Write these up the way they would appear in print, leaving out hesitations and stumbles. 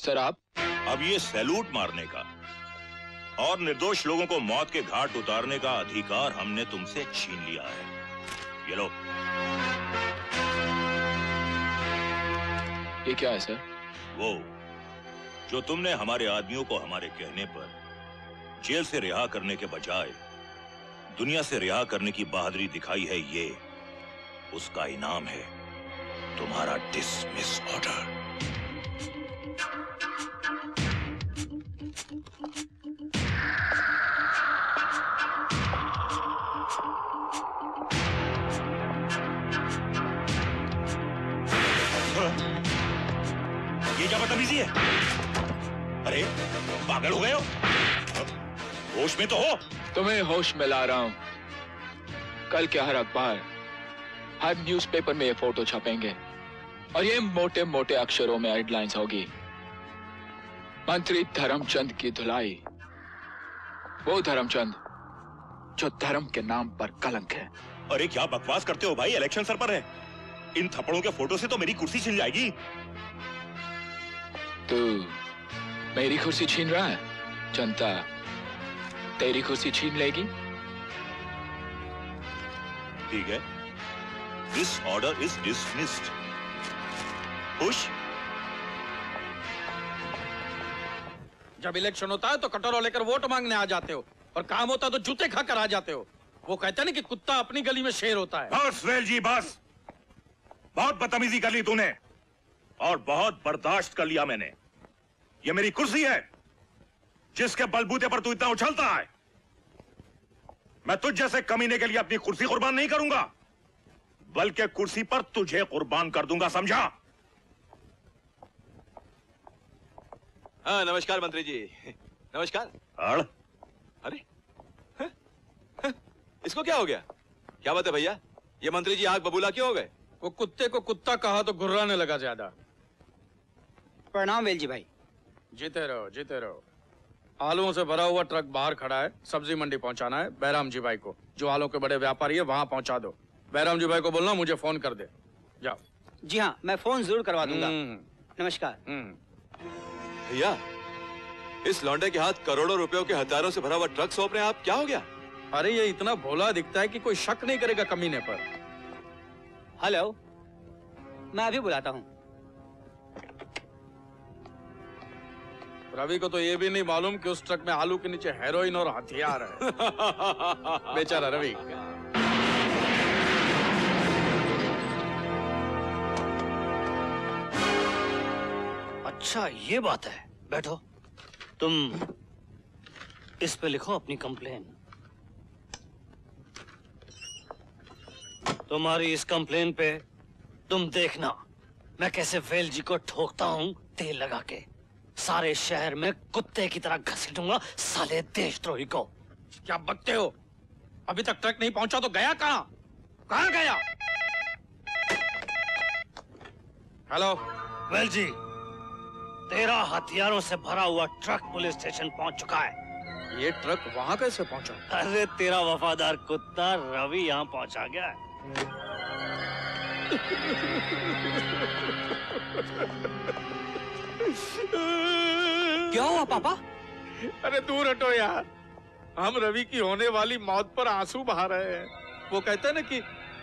Sir आप? अब ये सैल्यूट मारने का और निर्दोष लोगों को मौत के घाट उतारने का अधिकार हमने तुमसे छीन लिया है। ये लो। ये क्या है सर? वो जो तुमने हमारे आदमियों को हमारे कहने पर जेल से रिहा करने के बजाय दुनिया से रिहा करने की बहादुरी दिखाई है, ये उसका इनाम है, तुम्हारा डिसमिस ऑर्डर। ये क्या बदतमीजी है? अरे पागल हो गए हो? होश में तो हो? तुम्हें होश में ला रहा हूं। कल के हर अखबार, हर न्यूज़पेपर में ये फोटो छपेंगे और ये मोटे मोटे अक्षरों में हेडलाइंस होगी। मंत्री धर्मचंद की धुलाई। वो धर्मचंद जो धर्म के नाम पर कलंक है। अरे क्या बकवास करते हो भाई? इलेक्शन सर पर है। इन थप्पड़ों के फोटो से तो मेरी कुर्सी छिन जाएगी। तू मेरी कुर्सी छीन रहा है? जनता तेरी कुर्सी छीन लेगी। ठीक है, दिस ऑर्डर इज डिसमिस्ड। खुश? जब इलेक्शन होता है तो कटोरा लेकर वोट मांगने आ जाते हो और काम होता है तो जूते खाकर आ जाते हो। वो कहते हैं ना कि कुत्ता अपनी गली में शेर होता है। बस वेल जी बस, बहुत बदतमीजी कर ली तूने और बहुत बर्दाश्त कर लिया मैंने। ये मेरी कुर्सी है जिसके बलबूते पर तू इतना उछलता है। मैं तुझ जैसे कमीने के लिए अपनी कुर्सी कुर्बान नहीं करूंगा, बल्कि कुर्सी पर तुझे कुर्बान कर दूंगा, समझा? हाँ नमस्कार मंत्री जी। नमस्कार। अरे इसको क्या हो गया? क्या बात है भैया? ये मंत्री जी आग बबूला क्यों हो गए? वो कुत्ते को कुत्ता कहा तो गुर्राने लगा ज्यादा। प्रणाम वेल जी भाई। जीते रहो जीते रहो। आलूओं से भरा हुआ ट्रक बाहर खड़ा है, सब्जी मंडी पहुंचाना है बैराम जी भाई को, जो आलू के बड़े व्यापारी है, वहां पहुंचा दो। बैराम जी भाई को बोलना मुझे फोन कर दे। जाओ। जी हाँ, मैं फोन जरूर करवा दूंगा। नमस्कार। भैया इस लौंडे के हाथ करोड़ों रुपयों के हथियारों से भरा हुआ ट्रक सौंप रहे हैं आप, क्या हो गया? अरे ये इतना भोला दिखता है कि कोई शक नहीं करेगा कमीने पर। हेलो, मैं अभी बुलाता हूँ। रवि को तो ये भी नहीं मालूम कि उस ट्रक में आलू के नीचे हेरोइन और हथियार है। बेचारा रवि। अच्छा ये बात है, बैठो। तुम इस पे लिखो अपनी कंप्लेन। तुम्हारी इस कंप्लेन पे तुम देखना मैं कैसे वेल जी को ठोकता हूँ तेल लगा के। सारे शहर में कुत्ते की तरह घसीटूंगा साले देशद्रोही को। क्या बकते हो? अभी तक ट्रक नहीं पहुंचा तो गया कहाँ? कहाँ गया? हेलो वेल जी, तेरा हथियारों से भरा हुआ ट्रक पुलिस स्टेशन पहुंच चुका है। ये ट्रक वहां कैसे पहुंचा? अरे तेरा वफादार कुत्ता रवि यहाँ पहुंचा गया है। क्या हुआ पापा? अरे दूर हटो यार, हम रवि की होने वाली मौत पर आंसू बहा रहे हैं। वो कहते हैं ना कि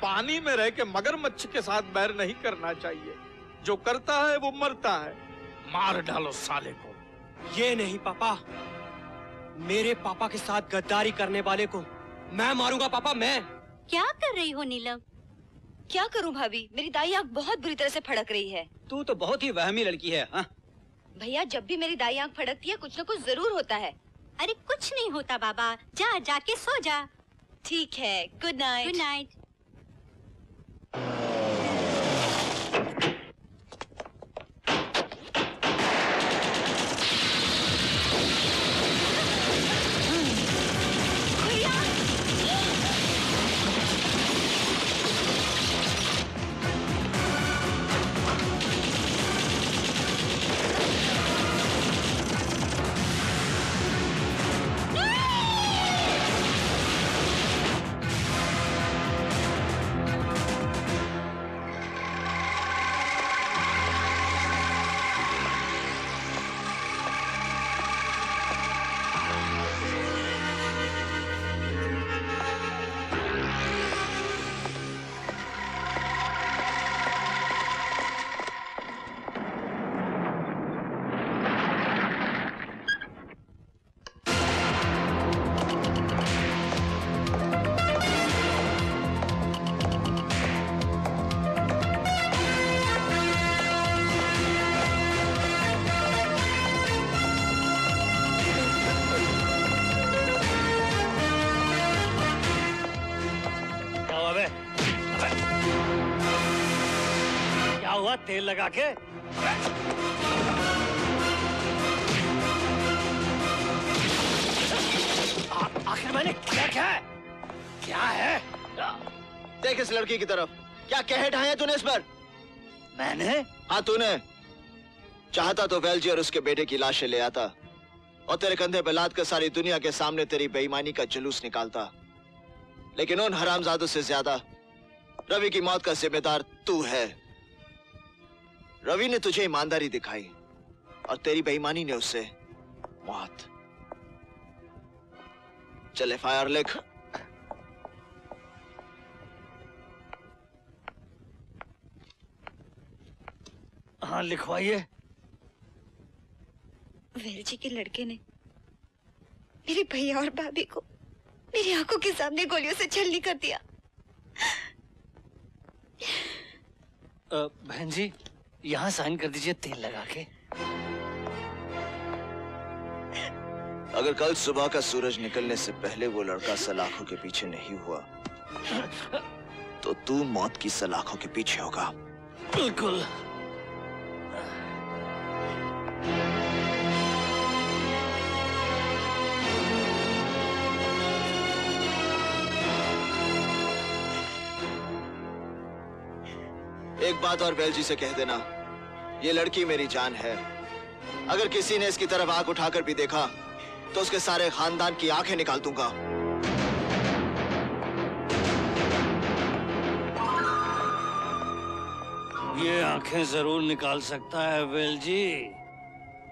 पानी में रह के मगरमच्छ के साथ बैर नहीं करना चाहिए, जो करता है वो मरता है। मार डालो साले को। ये नहीं पापा, मेरे पापा के साथ गद्दारी करने वाले को मैं मारूंगा पापा, मैं। क्या कर रही हो नीलम? क्या करूं भाभी, मेरी दाई आंख बहुत बुरी तरह से फड़क रही है। तू तो बहुत ही वहमी लड़की है। हाँ? भैया जब भी मेरी दाई आंख फड़कती है कुछ न कुछ जरूर होता है। अरे कुछ नहीं होता बाबा, जा जाके सो जा। ठीक है, गुड नाइट। Good night. तेल लगा के। आखिर मैंने क्या है? क्या है? देख इस लड़की की तरफ, क्या कहे ढाया तूने इस पर? मैंने? हाँ तूने। चाहता तो वेल्जी और उसके बेटे की लाशें ले आता और तेरे कंधे पे लाद कर सारी दुनिया के सामने तेरी बेईमानी का जुलूस निकालता, लेकिन उन हरामजादों से ज्यादा रवि की मौत का जिम्मेदार तू है। रवि ने तुझे ईमानदारी दिखाई और तेरी बेईमानी ने उससे मौत। चल एफआईआर लिख। हाँ लिखवाइए। वेलजी के लड़के ने मेरे भैया और भाभी को मेरी आंखों के सामने गोलियों से छलनी कर दिया। बहन जी, यहाँ साइन कर दीजिए तेल लगा के। अगर कल सुबह का सूरज निकलने से पहले वो लड़का सलाखों के पीछे नहीं हुआ तो तू मौत की सलाखों के पीछे होगा। बिल्कुल। एक बात और वेलजी से कह देना, ये लड़की मेरी जान है। अगर किसी ने इसकी तरफ आंख उठाकर भी देखा तो उसके सारे खानदान की आंखें निकाल दूंगा। ये आंखें जरूर निकाल सकता है वेलजी,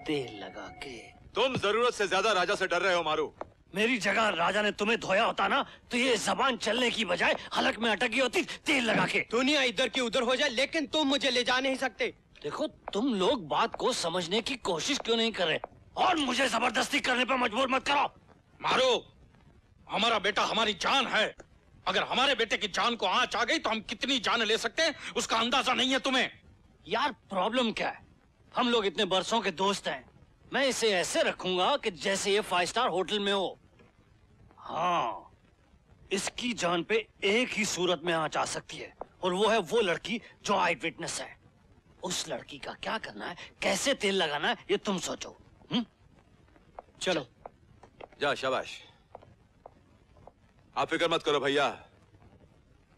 तेल लगा के। तुम जरूरत से ज्यादा राजा से डर रहे हो मारू। मेरी जगह राजा ने तुम्हें धोया होता ना तो ये जबान चलने की बजाय हलक में अटकी होती तेल लगा के। दुनिया इधर की उधर हो जाए लेकिन तुम मुझे ले जा नहीं सकते। देखो तुम लोग बात को समझने की कोशिश क्यों नहीं कर रहे और मुझे जबरदस्ती करने पर मजबूर मत करो। मारो, हमारा बेटा हमारी जान है। अगर हमारे बेटे की जान को आंच आ गई तो हम कितनी जान ले सकते हैं उसका अंदाजा नहीं है तुम्हें। यार प्रॉब्लम क्या है? हम लोग इतने बरसों के दोस्त हैं। मैं इसे ऐसे रखूंगा कि जैसे ये 5 स्टार होटल में हो। हाँ, इसकी जान पे एक ही सूरत में आंच आ सकती है और वो है वो लड़की जो आई विटनेस है। उस लड़की का क्या करना है, कैसे तेल लगाना है, ये तुम सोचो। चलो जा, शाबाश। आप फिक्र मत करो भैया,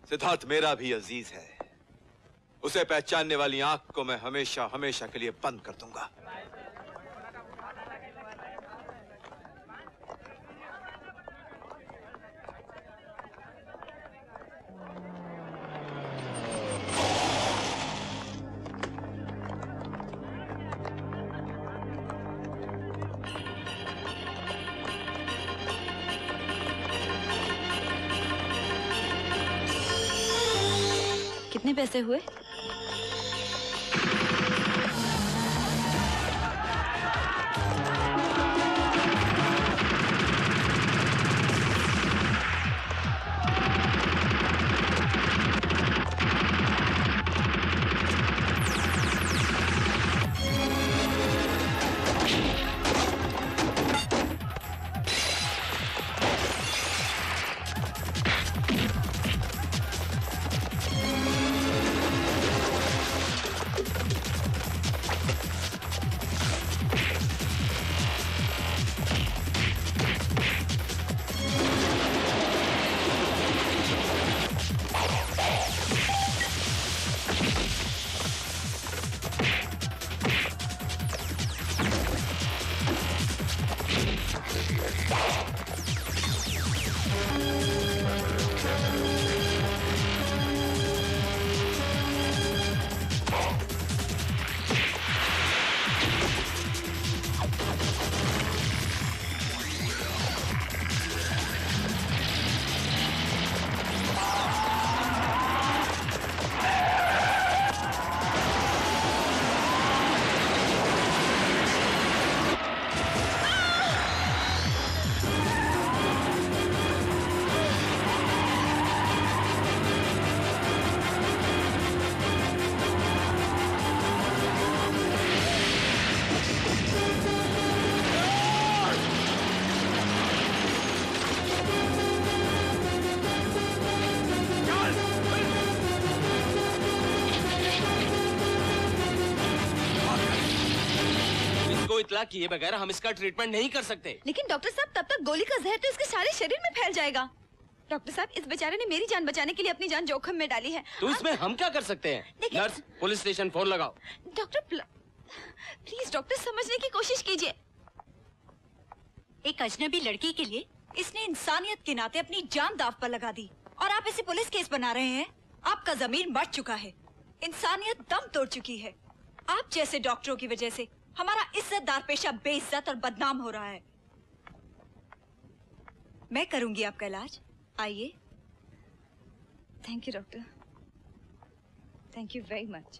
सिद्धार्थ मेरा भी अजीज है। उसे पहचानने वाली आंख को मैं हमेशा हमेशा के लिए बंद कर दूंगा। कितने पैसे हुए? को इत्तला किए बगैर हम इसका ट्रीटमेंट नहीं कर सकते। लेकिन डॉक्टर साहब तब तक गोली का जहर तो इसके सारे शरीर में फैल जाएगा। डॉक्टर साहब, इस बेचारे ने मेरी जान बचाने के लिए अपनी जान जोखिम में डाली है। तो इसमें हम क्या कर सकते हैं? नर्स, पुलिस स्टेशन फोन लगाओ। डॉक्टर प्लीज डॉक्टर, समझने की कोशिश कीजिए। एक अजनबी लड़की के लिए इसने इंसानियत के नाते अपनी जान दांव पर लगा दी और आप इसे पुलिस केस बना रहे हैं। आपका ज़मीर मर चुका है, इंसानियत दम तोड़ चुकी है। आप जैसे डॉक्टरों की वजह से हमारा इज्जतदार पेशा बेइज्जत और बदनाम हो रहा है। मैं करूंगी आपका इलाज, आइए। Thank you doctor, thank you very much.